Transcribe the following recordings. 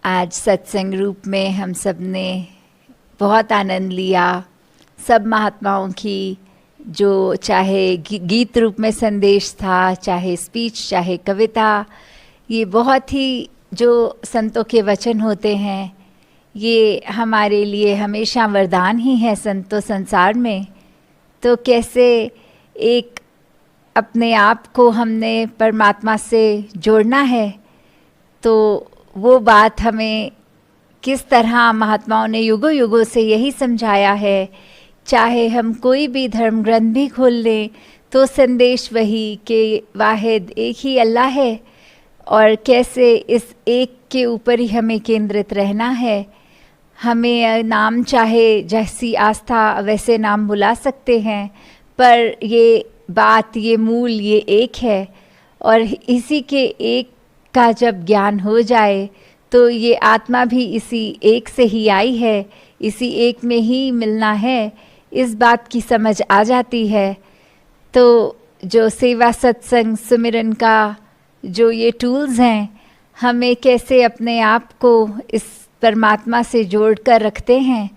आज सत्संग रूप में हम सब ने बहुत आनंद लिया। सब महात्माओं की जो चाहे गीत रूप में संदेश था, चाहे स्पीच, चाहे कविता, ये बहुत ही जो संतों के वचन होते हैं, ये हमारे लिए हमेशा वरदान ही है संतों संसार में। तो कैसे एक अपने आप को हमने परमात्मा से जोड़ना है, तो वो बात हमें किस तरह महात्माओं ने युगों युगों से यही समझाया है। चाहे हम कोई भी धर्म ग्रंथ भी खोल लें तो संदेश वही कि वाहिद एक ही अल्लाह है, और कैसे इस एक के ऊपर ही हमें केंद्रित रहना है। हमें नाम चाहे जैसी आस्था वैसे नाम बुला सकते हैं, पर ये बात, ये मूल, ये एक है। और इसी के एक का जब ज्ञान हो जाए तो ये आत्मा भी इसी एक से ही आई है, इसी एक में ही मिलना है, इस बात की समझ आ जाती है। तो जो सेवा सत्संग सुमिरन का जो ये टूल्स हैं, हमें कैसे अपने आप को इस परमात्मा से जोड़ कर रखते हैं।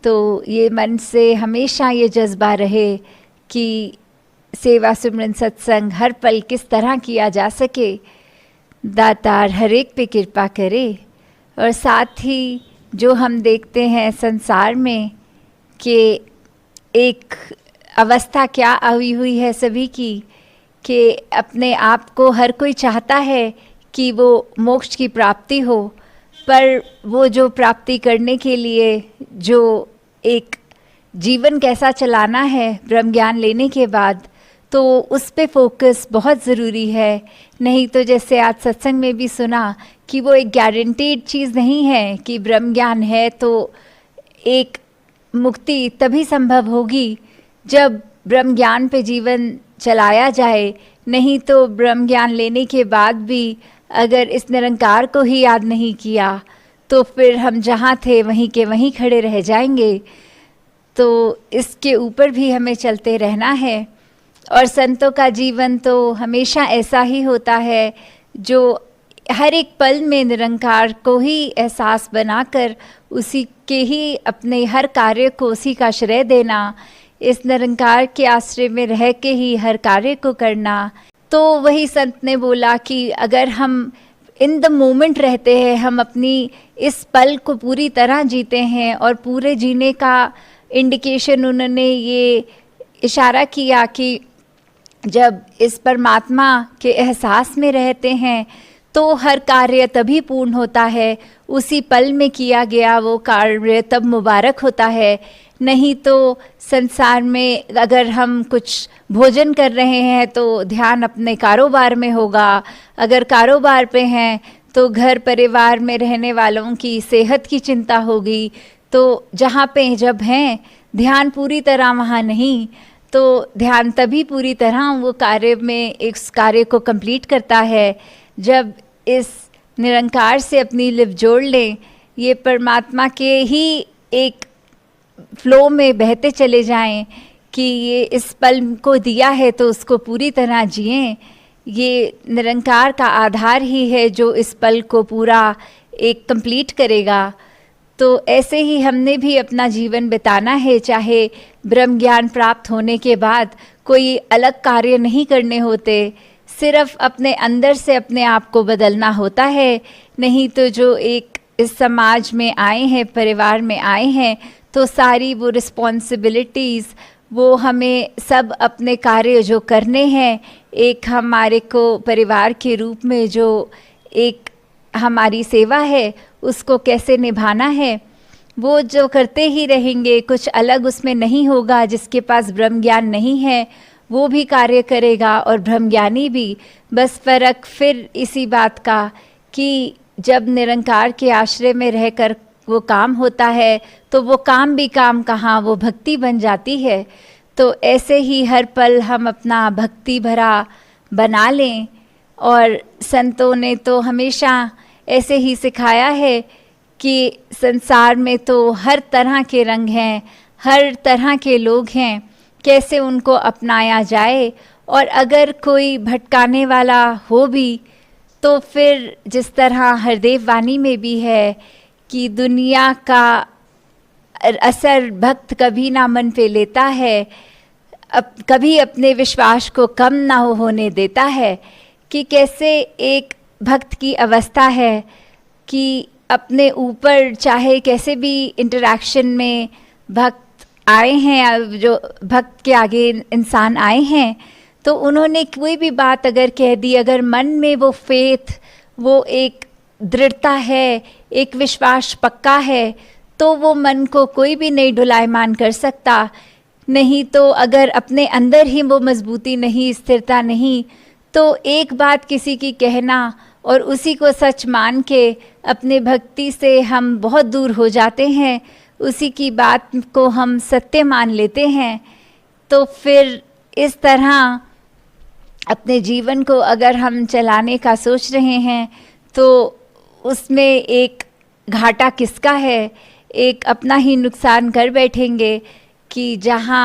तो ये मन से हमेशा ये जज्बा रहे कि सेवा सुमिरन सत्संग हर पल किस तरह किया जा सके, दातार हर एक पे कृपा करे। और साथ ही जो हम देखते हैं संसार में कि एक अवस्था क्या आई हुई है सभी की, कि अपने आप को हर कोई चाहता है कि वो मोक्ष की प्राप्ति हो, पर वो जो प्राप्ति करने के लिए जो एक जीवन कैसा चलाना है ब्रह्म ज्ञान लेने के बाद, तो उस पे फोकस बहुत ज़रूरी है। नहीं तो जैसे आज सत्संग में भी सुना कि वो एक गारंटीड चीज़ नहीं है कि ब्रह्म ज्ञान है तो एक मुक्ति तभी संभव होगी जब ब्रह्म ज्ञान पे जीवन चलाया जाए। नहीं तो ब्रह्म ज्ञान लेने के बाद भी अगर इस निरंकार को ही याद नहीं किया तो फिर हम जहाँ थे वहीं के वहीं खड़े रह जाएंगे। तो इसके ऊपर भी हमें चलते रहना है। और संतों का जीवन तो हमेशा ऐसा ही होता है जो हर एक पल में निरंकार को ही एहसास बनाकर उसी के ही अपने हर कार्य को उसी का श्रेय देना, इस निरंकार के आश्रय में रह के ही हर कार्य को करना। तो वही संत ने बोला कि अगर हम इन द मोमेंट रहते हैं, हम अपनी इस पल को पूरी तरह जीते हैं, और पूरे जीने का इंडिकेशन उन्होंने ये इशारा किया कि जब इस परमात्मा के एहसास में रहते हैं तो हर कार्य तभी पूर्ण होता है, उसी पल में किया गया वो कार्य तब मुबारक होता है। नहीं तो संसार में अगर हम कुछ भोजन कर रहे हैं तो ध्यान अपने कारोबार में होगा, अगर कारोबार पे हैं तो घर परिवार में रहने वालों की सेहत की चिंता होगी। तो जहाँ पे जब हैं ध्यान पूरी तरह वहाँ नहीं, तो ध्यान तभी पूरी तरह वो कार्य में एक कार्य को कंप्लीट करता है जब इस निरंकार से अपनी लिव जोड़ लें, ये परमात्मा के ही एक फ्लो में बहते चले जाएं कि ये इस पल को दिया है तो उसको पूरी तरह जिएं। ये निरंकार का आधार ही है जो इस पल को पूरा एक कंप्लीट करेगा। तो ऐसे ही हमने भी अपना जीवन बिताना है, चाहे ब्रह्म ज्ञान प्राप्त होने के बाद कोई अलग कार्य नहीं करने होते, सिर्फ अपने अंदर से अपने आप को बदलना होता है। नहीं तो जो एक इस समाज में आए हैं, परिवार में आए हैं, तो सारी वो रिस्पॉन्सिबिलिटीज़ वो हमें सब अपने कार्य जो करने हैं, एक हमारे को परिवार के रूप में जो एक हमारी सेवा है उसको कैसे निभाना है, वो जो करते ही रहेंगे। कुछ अलग उसमें नहीं होगा। जिसके पास ब्रह्म ज्ञान नहीं है वो भी कार्य करेगा और ब्रह्मज्ञानी भी। बस फ़र्क फिर इसी बात का कि जब निरंकार के आश्रय में रहकर वो काम होता है तो वो काम भी काम कहाँ, वो भक्ति बन जाती है। तो ऐसे ही हर पल हम अपना भक्ति भरा बना लें। और संतों ने तो हमेशा ऐसे ही सिखाया है कि संसार में तो हर तरह के रंग हैं, हर तरह के लोग हैं, कैसे उनको अपनाया जाए। और अगर कोई भटकाने वाला हो भी तो फिर जिस तरह हरदेव वाणी में भी है कि दुनिया का असर भक्त कभी ना मन पे लेता है, कभी अपने विश्वास को कम ना होने देता है, कि कैसे एक भक्त की अवस्था है कि अपने ऊपर चाहे कैसे भी इंटरैक्शन में भक्त आए हैं, जो भक्त के आगे इंसान आए हैं, तो उन्होंने कोई भी बात अगर कह दी, अगर मन में वो फेथ, वो एक दृढ़ता है, एक विश्वास पक्का है, तो वो मन को कोई भी नहीं डुलायमान कर सकता। नहीं तो अगर अपने अंदर ही वो मजबूती नहीं, स्थिरता नहीं, तो एक बात किसी की कहना और उसी को सच मान के अपने भक्ति से हम बहुत दूर हो जाते हैं, उसी की बात को हम सत्य मान लेते हैं। तो फिर इस तरह अपने जीवन को अगर हम चलाने का सोच रहे हैं तो उसमें एक घाटा किसका है, एक अपना ही नुकसान कर बैठेंगे। कि जहाँ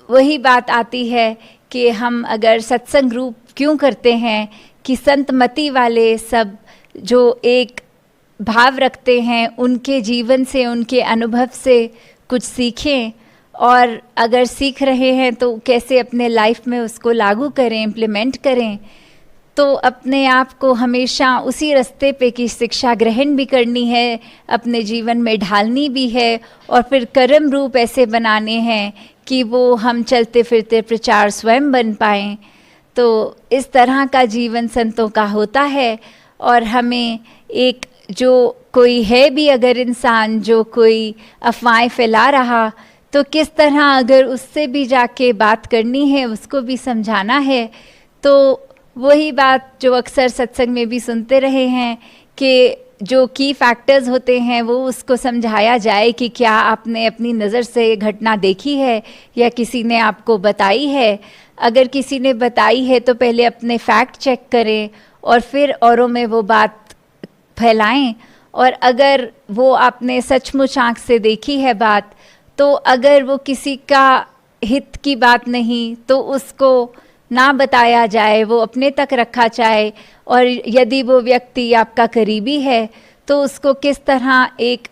वही बात आती है कि हम अगर सत्संग रूप क्यों करते हैं कि संतमति वाले सब जो एक भाव रखते हैं, उनके जीवन से, उनके अनुभव से कुछ सीखें, और अगर सीख रहे हैं तो कैसे अपने लाइफ में उसको लागू करें, इम्प्लीमेंट करें। तो अपने आप को हमेशा उसी रास्ते पे की शिक्षा ग्रहण भी करनी है, अपने जीवन में ढालनी भी है, और फिर कर्म रूप ऐसे बनाने हैं कि वो हम चलते फिरते प्रचार स्वयं बन पाएँ। तो इस तरह का जीवन संतों का होता है। और हमें एक जो कोई है भी अगर इंसान जो कोई अफवाहें फैला रहा, तो किस तरह अगर उससे भी जाके बात करनी है, उसको भी समझाना है। तो वही बात जो अक्सर सत्संग में भी सुनते रहे हैं कि जो की फैक्टर्स होते हैं वो उसको समझाया जाए कि क्या आपने अपनी नज़र से ये घटना देखी है या किसी ने आपको बताई है। अगर किसी ने बताई है तो पहले अपने फैक्ट चेक करें और फिर औरों में वो बात फैलाएं। और अगर वो आपने सचमुच आँख से देखी है बात, तो अगर वो किसी का हित की बात नहीं तो उसको ना बताया जाए, वो अपने तक रखा जाए। और यदि वो व्यक्ति आपका करीबी है तो उसको किस तरह एक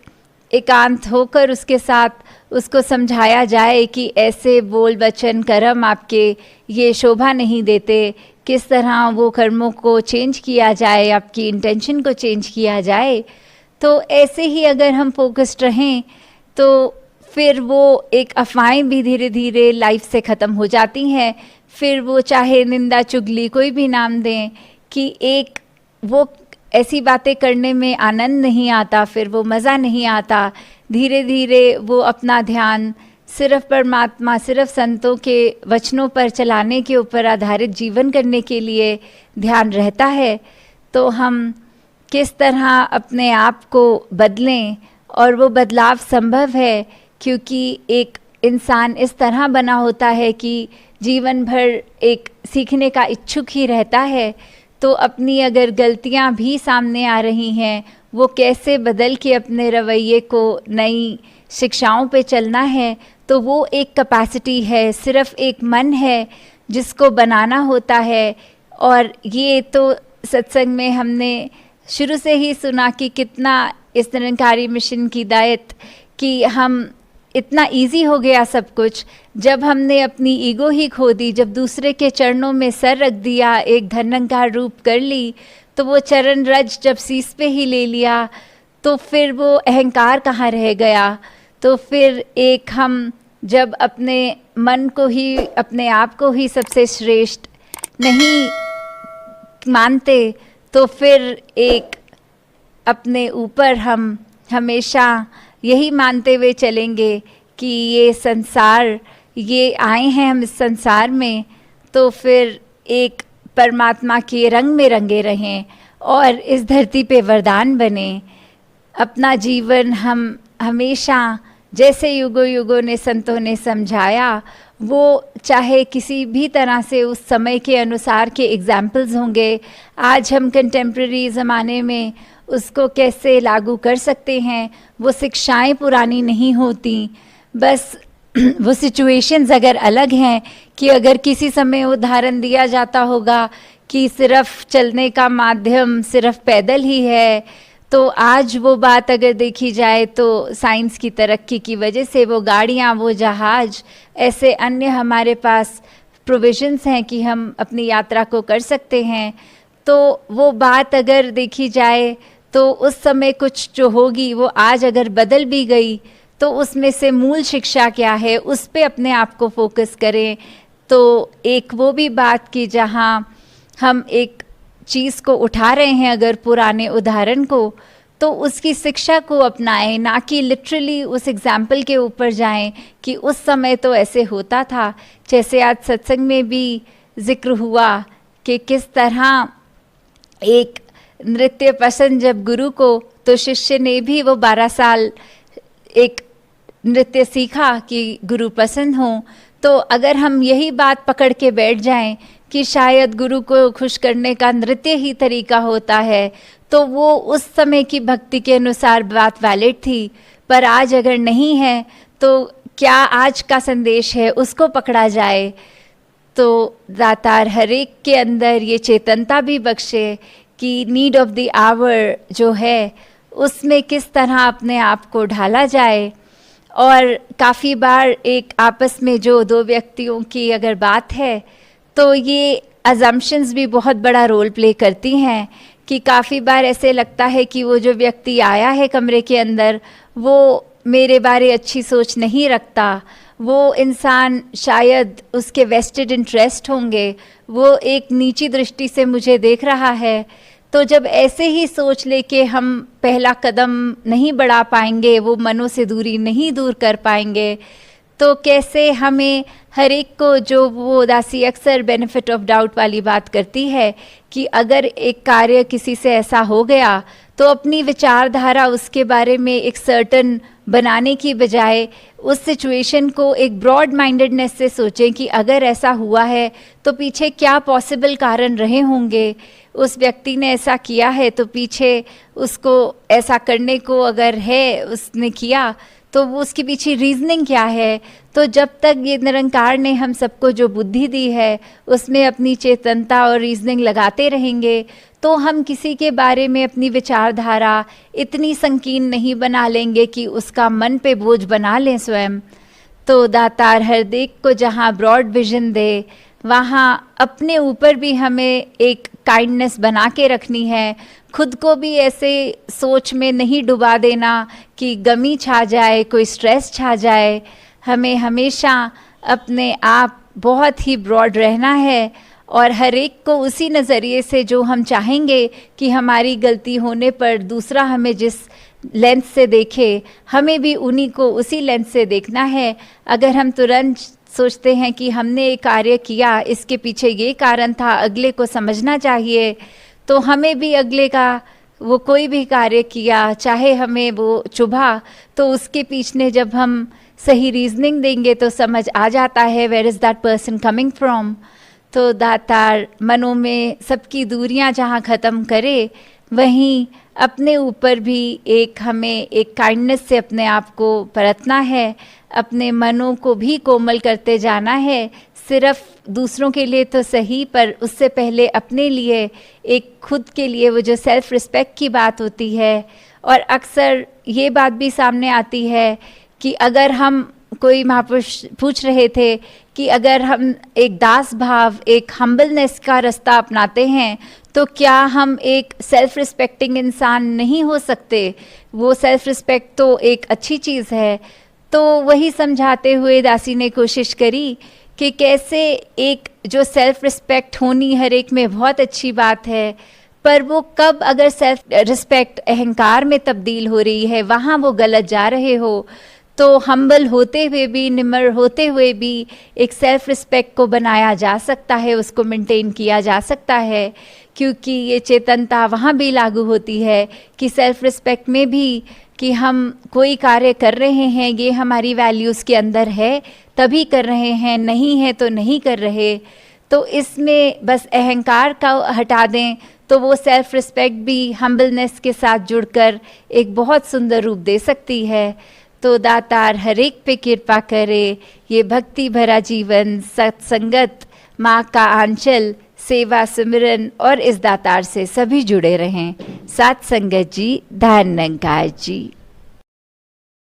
एकांत होकर उसके साथ उसको समझाया जाए कि ऐसे बोल वचन कर्म आपके ये शोभा नहीं देते, किस तरह वो कर्मों को चेंज किया जाए, आपकी इंटेंशन को चेंज किया जाए। तो ऐसे ही अगर हम फोकस्ड रहें तो फिर वो एक अफवाहें भी धीरे धीरे लाइफ से ख़त्म हो जाती हैं। फिर वो चाहे निंदा चुगली कोई भी नाम दें, कि एक वो ऐसी बातें करने में आनंद नहीं आता, फिर वो मज़ा नहीं आता। धीरे धीरे वो अपना ध्यान सिर्फ परमात्मा, सिर्फ संतों के वचनों पर चलाने के ऊपर आधारित जीवन करने के लिए ध्यान रहता है। तो हम किस तरह अपने आप को बदलें, और वो बदलाव संभव है क्योंकि एक इंसान इस तरह बना होता है कि जीवन भर एक सीखने का इच्छुक ही रहता है। तो अपनी अगर गलतियां भी सामने आ रही हैं, वो कैसे बदल के अपने रवैये को नई शिक्षाओं पे चलना है, तो वो एक कैपेसिटी है, सिर्फ एक मन है जिसको बनाना होता है। और ये तो सत्संग में हमने शुरू से ही सुना कि कितना इस निरंकारी मिशन की दायत कि हम इतना इजी हो गया सब कुछ जब हमने अपनी ईगो ही खो दी, जब दूसरे के चरणों में सर रख दिया, एक धनंकार रूप कर ली। तो वो चरण रज जब शीश पे ही ले लिया तो फिर वो अहंकार कहाँ रह गया। तो फिर एक हम जब अपने मन को ही, अपने आप को ही सबसे श्रेष्ठ नहीं मानते, तो फिर एक अपने ऊपर हम हमेशा यही मानते हुए चलेंगे कि ये संसार, ये आए हैं हम इस संसार में, तो फिर एक परमात्मा के रंग में रंगे रहें और इस धरती पे वरदान बने। अपना जीवन हम हमेशा जैसे युगों युगों ने संतों ने समझाया, वो चाहे किसी भी तरह से उस समय के अनुसार के एग्जाम्पल्स होंगे, आज हम कंटेम्प्रेरी ज़माने में उसको कैसे लागू कर सकते हैं। वो शिक्षाएं पुरानी नहीं होती, बस वो सिचुएशंस अगर अलग हैं कि अगर किसी समय उदाहरण दिया जाता होगा कि सिर्फ चलने का माध्यम सिर्फ पैदल ही है, तो आज वो बात अगर देखी जाए तो साइंस की तरक्की की वजह से वो गाड़ियाँ, वो जहाज, ऐसे अन्य हमारे पास प्रोविजंस हैं कि हम अपनी यात्रा को कर सकते हैं। तो वो बात अगर देखी जाए तो उस समय कुछ जो होगी वो आज अगर बदल भी गई तो उसमें से मूल शिक्षा क्या है, उस पे अपने आप को फोकस करें। तो एक वो भी बात कि जहाँ हम एक चीज़ को उठा रहे हैं, अगर पुराने उदाहरण को, तो उसकी शिक्षा को अपनाएं, ना कि लिटरली उस एग्जाम्पल के ऊपर जाएं कि उस समय तो ऐसे होता था। जैसे आज सत्संग में भी जिक्र हुआ कि किस तरह एक नृत्य पसंद जब गुरु को, तो शिष्य ने भी वो 12 साल एक नृत्य सीखा कि गुरु पसंद हो। तो अगर हम यही बात पकड़ के बैठ जाएं कि शायद गुरु को खुश करने का नृत्य ही तरीका होता है, तो वो उस समय की भक्ति के अनुसार बात वैलिड थी, पर आज अगर नहीं है तो क्या आज का संदेश है उसको पकड़ा जाए। तो दातार हर एक के अंदर ये चेतनता भी बख्शे कि नीड ऑफ द आवर जो है उसमें किस तरह अपने आप को ढाला जाए। और काफ़ी बार एक आपस में जो दो व्यक्तियों की अगर बात है तो ये अजम्पशंस भी बहुत बड़ा रोल प्ले करती हैं कि काफ़ी बार ऐसे लगता है कि वो जो व्यक्ति आया है कमरे के अंदर वो मेरे बारे अच्छी सोच नहीं रखता, वो इंसान शायद उसके वेस्टेड इंटरेस्ट होंगे, वो एक नीची दृष्टि से मुझे देख रहा है। तो जब ऐसे ही सोच लेके हम पहला कदम नहीं बढ़ा पाएंगे, वो मनों से दूरी नहीं दूर कर पाएंगे, तो कैसे हमें हर एक को, जो वो दासी अक्सर बेनिफिट ऑफ डाउट वाली बात करती है कि अगर एक कार्य किसी से ऐसा हो गया तो अपनी विचारधारा उसके बारे में एक सर्टन बनाने की बजाय उस सिचुएशन को एक ब्रॉड माइंडेडनेस से सोचें कि अगर ऐसा हुआ है तो पीछे क्या पॉसिबल कारण रहे होंगे, उस व्यक्ति ने ऐसा किया है तो पीछे उसको ऐसा करने को अगर है उसने किया तो वो उसके पीछे रीजनिंग क्या है। तो जब तक ये निरंकार ने हम सबको जो बुद्धि दी है उसमें अपनी चेतनता और रीजनिंग लगाते रहेंगे तो हम किसी के बारे में अपनी विचारधारा इतनी संकीर्ण नहीं बना लेंगे कि उसका मन पे बोझ बना लें स्वयं। तो दातार हर देख को जहाँ ब्रॉड विजन दे, वहाँ अपने ऊपर भी हमें एक काइंडनेस बना के रखनी है, खुद को भी ऐसे सोच में नहीं डुबा देना कि गमी छा जाए, कोई स्ट्रेस छा जाए। हमें हमेशा अपने आप बहुत ही ब्रॉड रहना है और हर एक को उसी नज़रिए से, जो हम चाहेंगे कि हमारी गलती होने पर दूसरा हमें जिस लेंस से देखे, हमें भी उन्हीं को उसी लेंस से देखना है। अगर हम तुरंत सोचते हैं कि हमने एक कार्य किया, इसके पीछे ये कारण था, अगले को समझना चाहिए, तो हमें भी अगले का वो कोई भी कार्य किया, चाहे हमें वो चुभा, तो उसके पीछे जब हम सही रीजनिंग देंगे तो समझ आ जाता है where is that person coming from. तो दातार मनों में सबकी दूरियां जहां ख़त्म करे, वहीं अपने ऊपर भी एक हमें एक काइंडनेस से अपने आप को परतना है, अपने मनों को भी कोमल करते जाना है, सिर्फ दूसरों के लिए तो सही पर उससे पहले अपने लिए, एक खुद के लिए, वो जो सेल्फ रिस्पेक्ट की बात होती है। और अक्सर ये बात भी सामने आती है कि अगर हम, कोई महापुरुष पूछ रहे थे कि अगर हम एक दास भाव, एक हम्बलनेस का रास्ता अपनाते हैं तो क्या हम एक सेल्फ रिस्पेक्टिंग इंसान नहीं हो सकते? वो सेल्फ रिस्पेक्ट तो एक अच्छी चीज़ है। तो वही समझाते हुए दासी ने कोशिश करी कि कैसे एक जो सेल्फ रिस्पेक्ट होनी हर एक में बहुत अच्छी बात है, पर वो कब अगर सेल्फ रिस्पेक्ट अहंकार में तब्दील हो रही है, वहाँ वो गलत जा रहे हो। तो हम्बल होते हुए भी, निम्र होते हुए भी एक सेल्फ रिस्पेक्ट को बनाया जा सकता है, उसको मेंटेन किया जा सकता है, क्योंकि ये चेतनता वहाँ भी लागू होती है कि सेल्फ रिस्पेक्ट में भी कि हम कोई कार्य कर रहे हैं, ये हमारी वैल्यूज़ के अंदर है तभी कर रहे हैं, नहीं है तो नहीं कर रहे। तो इसमें बस अहंकार का हटा दें तो वो सेल्फ रिस्पेक्ट भी हम्बलनेस के साथ जुड़कर एक बहुत सुंदर रूप दे सकती है। तो दातार हर एक पे कृपा करे, ये भक्ति भरा जीवन, सत्संगत माँ का आंचल सेवा सिमरन और इस दातार से सभी जुड़े रहें। साथ संगत जी, धन निरंकार जी।